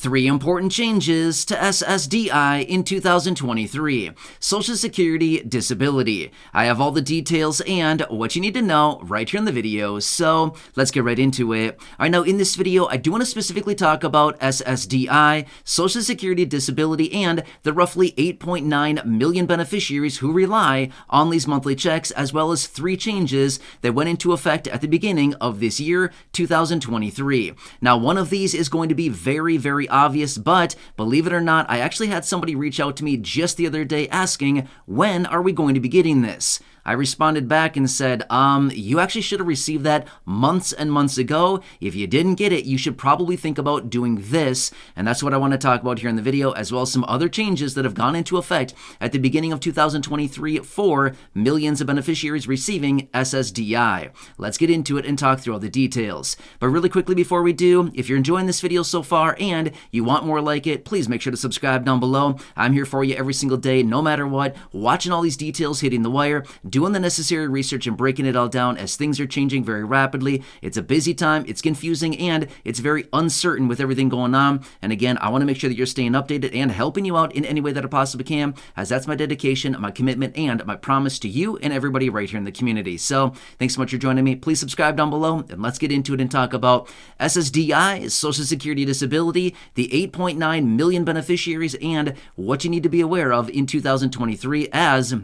3 important changes to SSDI in 2023. Social Security Disability. I have all the details and what you need to know right here in the video, so let's get right into it. All right, now in this video, I do want to specifically talk about SSDI, Social Security Disability, and the roughly 8.9 million beneficiaries who rely on these monthly checks, as well as 3 changes that went into effect at the beginning of this year, 2023. Now, one of these is going to be very obvious, but believe it or not, I actually had somebody reach out to me just the other day asking, when are we going to be getting this? I responded back and said, you actually should have received that months and months ago. If you didn't get it, you should probably think about doing this. And that's what I want to talk about here in the video, as well as some other changes that have gone into effect at the beginning of 2023 for millions of beneficiaries receiving SSDI. Let's get into it and talk through all the details. But really quickly before we do, if you're enjoying this video so far and you want more like it, please make sure to subscribe down below. I'm here for you every single day, no matter what, watching all these details hitting the wire, doing the necessary research and breaking it all down as things are changing very rapidly. It's a busy time, it's confusing, and it's very uncertain with everything going on. And again, I want to make sure that you're staying updated and helping you out in any way that I possibly can, as that's my dedication, my commitment, and my promise to you and everybody right here in the community. So thanks so much for joining me. Please subscribe down below, and let's get into it and talk about SSDI, Social Security Disability, the 8.9 million beneficiaries, and what you need to be aware of in 2023, as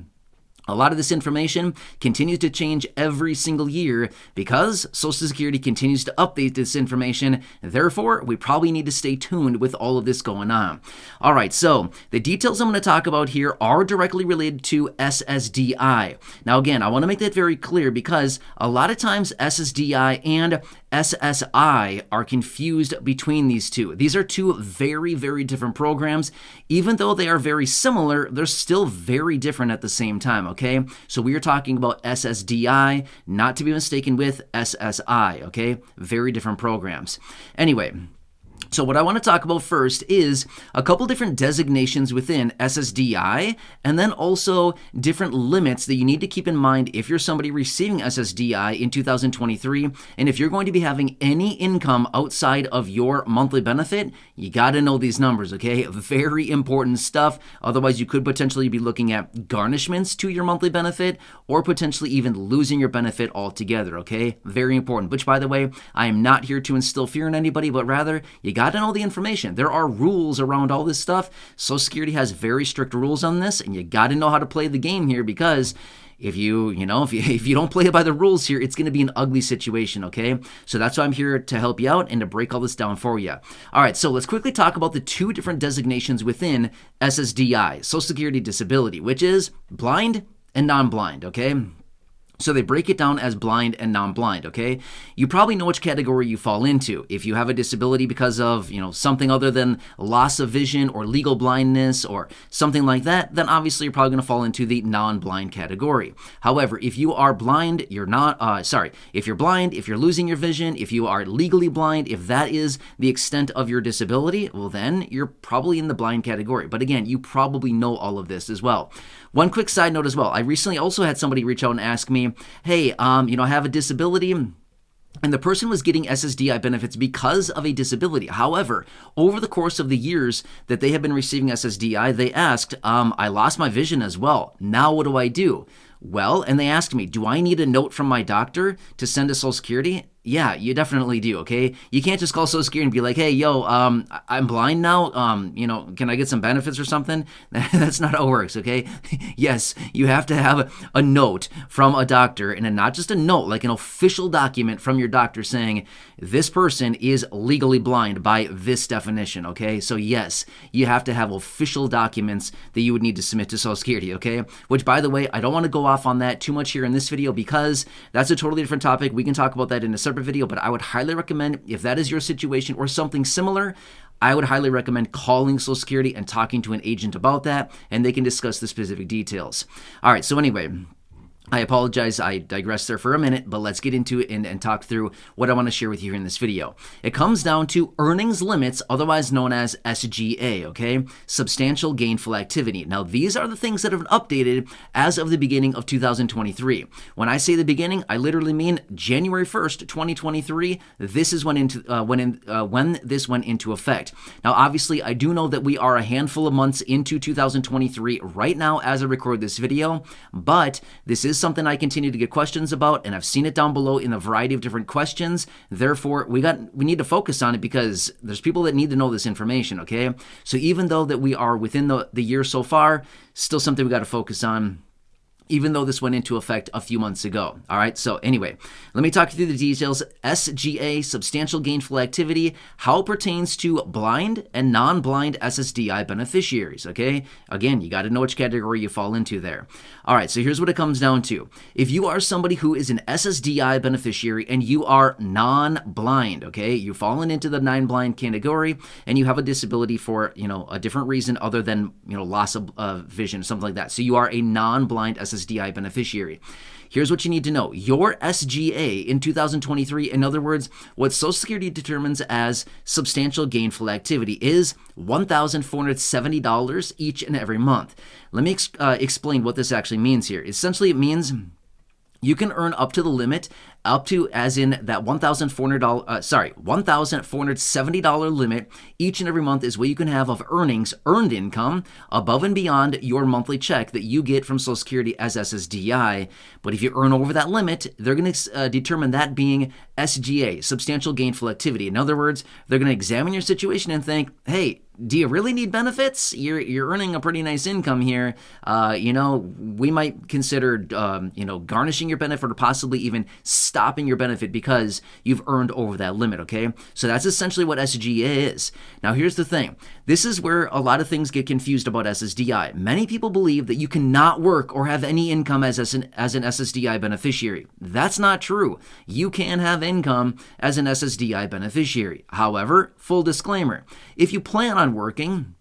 a lot of this information continues to change every single year because Social Security continues to update this information. Therefore, we probably need to stay tuned with all of this going on. All right, so the details I'm going to talk about here are directly related to SSDI. Now, again, I want to make that very clear because a lot of times SSDI and SSI are confused between these two. These are two very different programs. Even though they are very similar, they're still very different at the same time, okay? So we are talking about SSDI, not to be mistaken with SSI, okay? Very different programs. Anyway, so what I want to talk about first is a couple different designations within SSDI, and then also different limits that you need to keep in mind if you're somebody receiving SSDI in 2023, and if you're going to be having any income outside of your monthly benefit, you got to know these numbers, okay? Very important stuff. Otherwise, you could potentially be looking at garnishments to your monthly benefit, or potentially even losing your benefit altogether, okay? Very important. Which, by the way, I am not here to instill fear in anybody, but rather, you got to know the information. There are rules around all this stuff. Social Security has very strict rules on this, and you got to know how to play the game here, because if you don't play it by the rules here, it's going to be an ugly situation, okay? So that's why I'm here to help you out and to break all this down for you. All right, so let's quickly talk about the 2 different designations within SSDI, Social Security Disability, which is blind and non-blind, okay? So they break it down as blind and non-blind, okay? You probably know which category you fall into. If you have a disability because of, something other than loss of vision or legal blindness or something like that, then obviously you're probably going to fall into the non-blind category. However, if you are blind, if you're blind, if you're losing your vision, if you are legally blind, if that is the extent of your disability, well then you're probably in the blind category. But again, you probably know all of this as well. One quick side note as well. I recently also had somebody reach out and ask me, hey, I have a disability, and the person was getting SSDI benefits because of a disability. However, over the course of the years that they have been receiving SSDI, they asked, I lost my vision as well. Now what do I do? Well, and they asked me, do I need a note from my doctor to send to Social Security? Yeah, you definitely do, okay? You can't just call Social Security and be like, hey, yo, I'm blind now, can I get some benefits or something? That's not how it works, okay? Yes, you have to have a note from a doctor, and not just a note, like an official document from your doctor saying, this person is legally blind by this definition, okay? So yes, you have to have official documents that you would need to submit to Social Security, okay? Which, by the way, I don't want to go off on that too much here in this video because that's a totally different topic. We can talk about that in a separate video, but I would highly recommend, if that is your situation or something similar, I would highly recommend calling Social Security and talking to an agent about that, and they can discuss the specific details. All right, so anyway, I apologize, I digressed there for a minute, but let's get into it and talk through what I want to share with you here in this video. It comes down to earnings limits, otherwise known as SGA, okay? Substantial Gainful Activity. Now, these are the things that have been updated as of the beginning of 2023. When I say the beginning, I literally mean January 1st, 2023. This is when this went into effect. Now, obviously, I do know that we are a handful of months into 2023 right now as I record this video, but this is something I continue to get questions about, and I've seen it down below in a variety of different questions. Therefore, we need to focus on it because there's people that need to know this information, okay? So even though that we are within the year so far, still something we got to focus on, even though this went into effect a few months ago. All right, so anyway, let me talk you through the details. SGA, Substantial Gainful Activity, how it pertains to blind and non-blind SSDI beneficiaries, okay? Again, you got to know which category you fall into there. All right, so here's what it comes down to. If you are somebody who is an SSDI beneficiary and you are non-blind, okay, you've fallen into the non-blind category and you have a disability for, a different reason other than, loss of vision, something like that. So you are a non-blind SSDI beneficiary. Here's what you need to know. Your SGA in 2023, in other words, what Social Security determines as substantial gainful activity, is $1,470 each and every month. Let me explain what this actually means here. Essentially, it means you can earn up to the limit, up to as in that $1,470 limit each and every month is what you can have of earnings, earned income, above and beyond your monthly check that you get from Social Security as SSDI. But if you earn over that limit, they're going to determine that being SGA, Substantial Gainful Activity. In other words, they're going to examine your situation and think, hey, do you really need benefits? You're earning a pretty nice income here. We might consider, garnishing your benefit or possibly even stopping your benefit because you've earned over that limit, okay? So that's essentially what SGA is. Now, here's the thing. This is where a lot of things get confused about SSDI. Many people believe that you cannot work or have any income as an SSDI beneficiary. That's not true. You can have income as an SSDI beneficiary. However, full disclaimer, if you plan on working,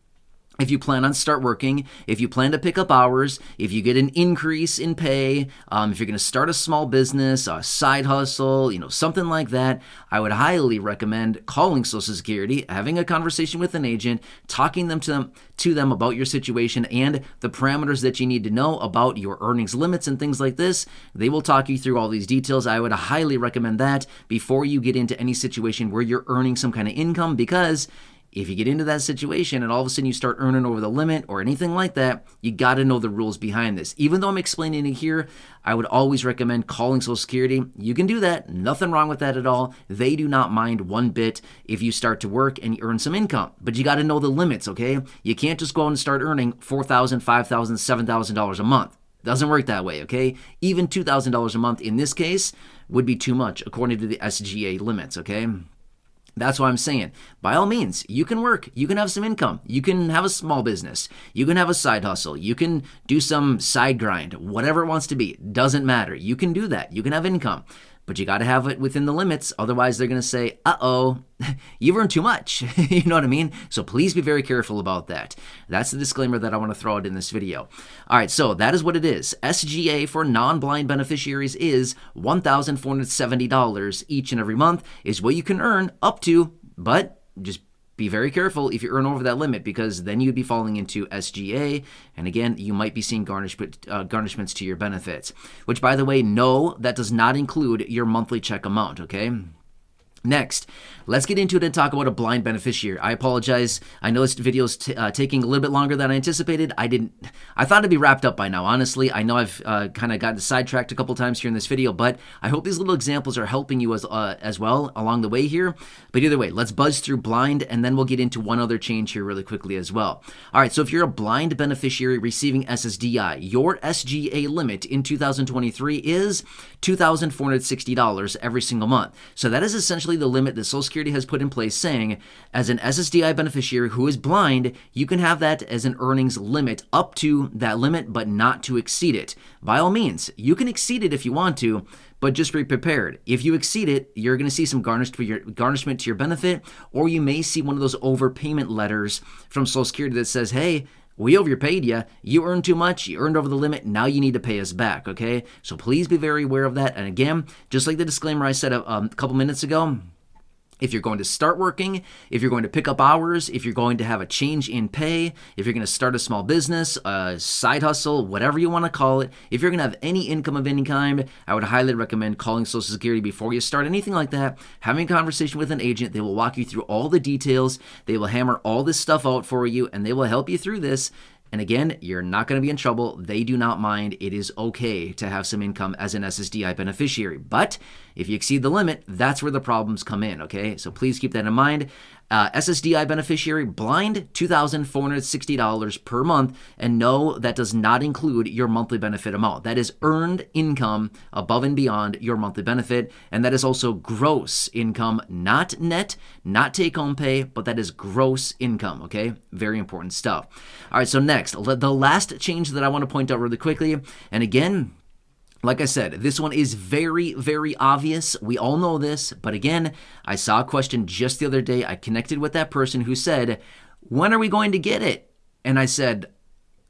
if you plan on start working, if you plan to pick up hours, if you get an increase in pay, if you're going to start a small business, a side hustle, something like that, I would highly recommend calling Social Security, having a conversation with an agent, talking to them about your situation and the parameters that you need to know about your earnings limits and things like this. They will talk you through all these details. I would highly recommend that before you get into any situation where you're earning some kind of income, because if you get into that situation and all of a sudden you start earning over the limit or anything like that, you got to know the rules behind this. Even though I'm explaining it here, I would always recommend calling Social Security. You can do that. Nothing wrong with that at all. They do not mind one bit if you start to work and you earn some income. But you got to know the limits, okay? You can't just go out and start earning $4,000, $5,000, $7,000 a month. Doesn't work that way, okay? Even $2,000 a month in this case would be too much according to the SGA limits, okay? That's what I'm saying. By all means, you can work. You can have some income. You can have a small business. You can have a side hustle. You can do some side grind, whatever it wants to be. Doesn't matter. You can do that. You can have income. But you got to have it within the limits. Otherwise, they're going to say, uh-oh, you've earned too much. You know what I mean? So please be very careful about that. That's the disclaimer that I want to throw out in this video. All right, so that is what it is. SGA for non-blind beneficiaries is $1,470 each and every month is what you can earn up to, but just be very careful if you earn over that limit, because then you'd be falling into SGA, and again, you might be seeing garnishments to your benefits, which, by the way, no, that does not include your monthly check amount, okay? Next, let's get into it and talk about a blind beneficiary. I apologize. I know this video is taking a little bit longer than I anticipated. I thought it'd be wrapped up by now, honestly. I know I've kind of gotten sidetracked a couple times here in this video, but I hope these little examples are helping you as well along the way here. But either way, let's buzz through blind, and then we'll get into one other change here really quickly as well. All right, so if you're a blind beneficiary receiving SSDI, your SGA limit in 2023 is $2,460 every single month. So that is essentially the limit that Social Security has put in place, saying as an SSDI beneficiary who is blind, you can have that as an earnings limit up to that limit, but not to exceed it. By all means, you can exceed it if you want to, but just be prepared. If you exceed it, you're going to see some garnishment to your benefit, or you may see one of those overpayment letters from Social Security that says, hey, we overpaid you. You earned too much. You earned over the limit. Now you need to pay us back, okay? So please be very aware of that. And again, just like the disclaimer I said a couple minutes ago, if you're going to start working, if you're going to pick up hours, if you're going to have a change in pay, if you're going to start a small business, a side hustle, whatever you want to call it, if you're going to have any income of any kind, I would highly recommend calling Social Security before you start anything like that, having a conversation with an agent. They will walk you through all the details. They will hammer all this stuff out for you, and they will help you through this. And again, you're not going to be in trouble. They do not mind. It is okay to have some income as an SSDI beneficiary. But if you exceed the limit, that's where the problems come in, okay? So please keep that in mind. SSDI beneficiary, blind, $2,460 per month. And no, that does not include your monthly benefit amount. That is earned income above and beyond your monthly benefit. And that is also gross income, not net, not take-home pay, but that is gross income, okay? Very important stuff. All right, so next, the last change that I want to point out really quickly, and again, like I said, this one is very, very obvious. We all know this, but again, I saw a question just the other day. I connected with that person who said, when are we going to get it? And I said,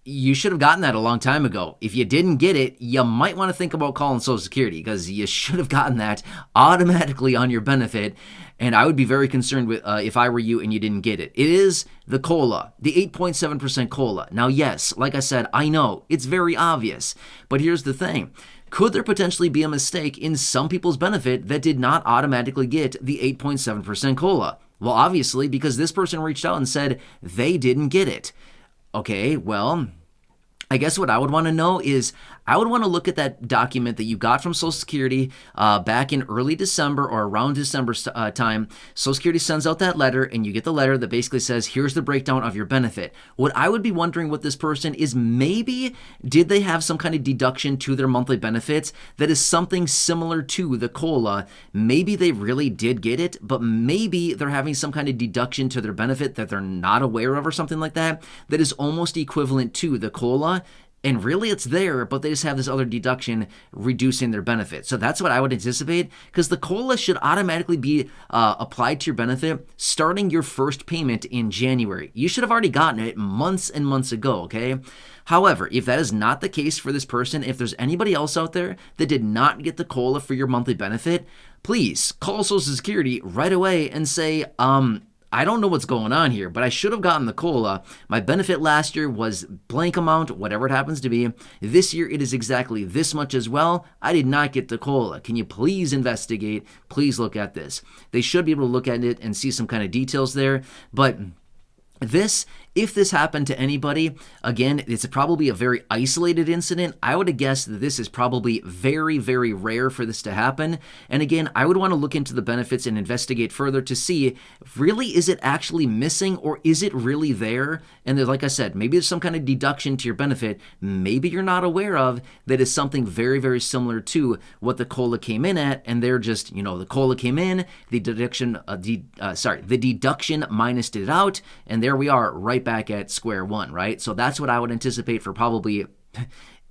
you should have gotten that a long time ago. If you didn't get it, you might want to think about calling Social Security because you should have gotten that automatically on your benefit. And I would be very concerned with if I were you and you didn't get it. It is the COLA, the 8.7% COLA. Now, yes, like I said, I know it's very obvious, but here's the thing. Could there potentially be a mistake in some people's benefit that did not automatically get the 8.7% COLA? Well, obviously, because this person reached out and said they didn't get it. Okay, well, I guess what I would want to know is I would want to look at that document that you got from Social Security back in early December or around December time. Social Security sends out that letter and you get the letter that basically says, here's the breakdown of your benefit. What I would be wondering with this person is maybe did they have some kind of deduction to their monthly benefits that is something similar to the COLA? Maybe they really did get it, but maybe they're having some kind of deduction to their benefit that they're not aware of or something like that that is almost equivalent to the COLA. And really it's there, but they just have this other deduction reducing their benefit. So that's what I would anticipate because the COLA should automatically be applied to your benefit starting your first payment in January. You should have already gotten it months and months ago, okay? However, if that is not the case for this person, if there's anybody else out there that did not get the COLA for your monthly benefit, please call Social Security right away and say, I don't know what's going on here, but I should have gotten the COLA. My benefit last year was blank amount, whatever it happens to be. This year it is exactly this much as well. I did not get the COLA. Can you please investigate? Please look at this. They should be able to look at it and see some kind of details there, but if this happened to anybody, again, it's probably a very isolated incident. I would guess that this is probably very, very rare for this to happen. And again, I would want to look into the benefits and investigate further to see, really, is it actually missing or is it really there? And like I said, maybe there's some kind of deduction to your benefit. Maybe you're not aware of that is something very, very similar to what the COLA came in at. And they're just, the COLA came in, the deduction, the deduction minused it out. And there we are right back at square one, right? So that's what I would anticipate for probably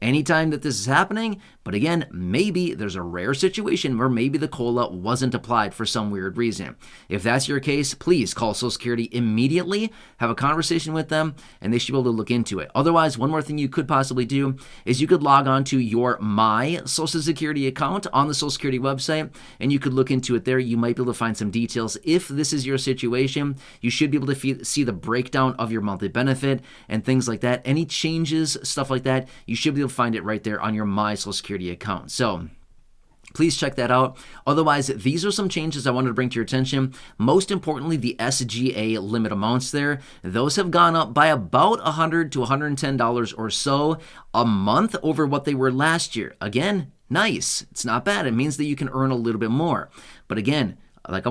anytime that this is happening. But again, maybe there's a rare situation where maybe the COLA wasn't applied for some weird reason. If that's your case, please call Social Security immediately, have a conversation with them, and they should be able to look into it. Otherwise, one more thing you could possibly do is you could log on to your My Social Security account on the Social Security website, and you could look into it there. You might be able to find some details. If this is your situation, you should be able to see the breakdown of your monthly benefit and things like that. Any changes, stuff like that, you should be able to find it right there on your My Social Security account. So please check that out. Otherwise, these are some changes I wanted to bring to your attention. Most importantly, the SGA limit amounts there. Those have gone up by about $100 to $110 or so a month over what they were last year. Again, nice. It's not bad. It means that you can earn a little bit more. But again, like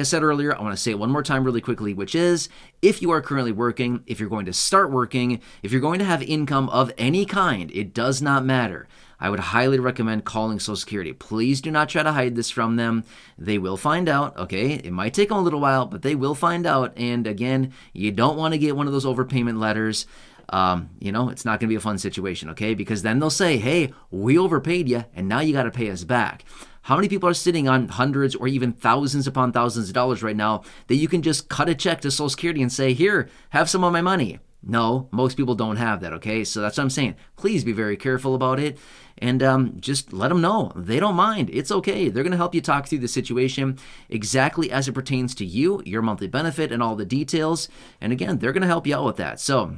I said earlier, I want to say it one more time really quickly, which is if you are currently working, if you're going to start working, if you're going to have income of any kind, it does not matter. I would highly recommend calling Social Security. Please do not try to hide this from them. They will find out, okay? It might take them a little while, but they will find out. And again, you don't want to get one of those overpayment letters. It's not going to be a fun situation, okay? Because then they'll say, hey, we overpaid you, and now you got to pay us back. How many people are sitting on hundreds or even thousands upon thousands of dollars right now that you can just cut a check to Social Security and say, here, have some of my money? No, most people don't have that, okay? So that's what I'm saying. Please be very careful about it and just let them know. They don't mind. It's okay. They're going to help you talk through the situation exactly as it pertains to you, your monthly benefit, and all the details. And again, they're going to help you out with that. So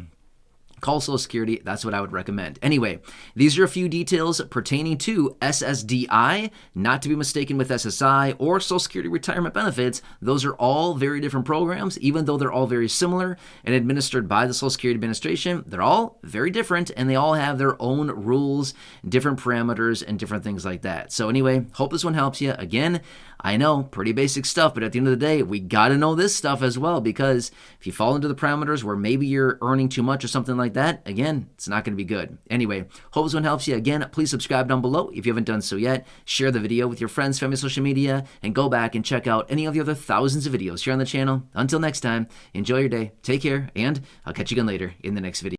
call Social Security. That's what I would recommend. Anyway, these are a few details pertaining to SSDI, not to be mistaken with SSI or Social Security retirement benefits. Those are all very different programs, even though they're all very similar and administered by the Social Security Administration. They're all very different and they all have their own rules, different parameters, and different things like that. So anyway, hope this one helps you. Again, I know, pretty basic stuff, but at the end of the day, we got to know this stuff as well, because if you fall into the parameters where maybe you're earning too much or something like that, again, it's not going to be good. Anyway, hope this one helps you. Again, please subscribe down below if you haven't done so yet. Share the video with your friends, family, social media, and go back and check out any of the other thousands of videos here on the channel. Until next time, enjoy your day, take care, and I'll catch you again later in the next video.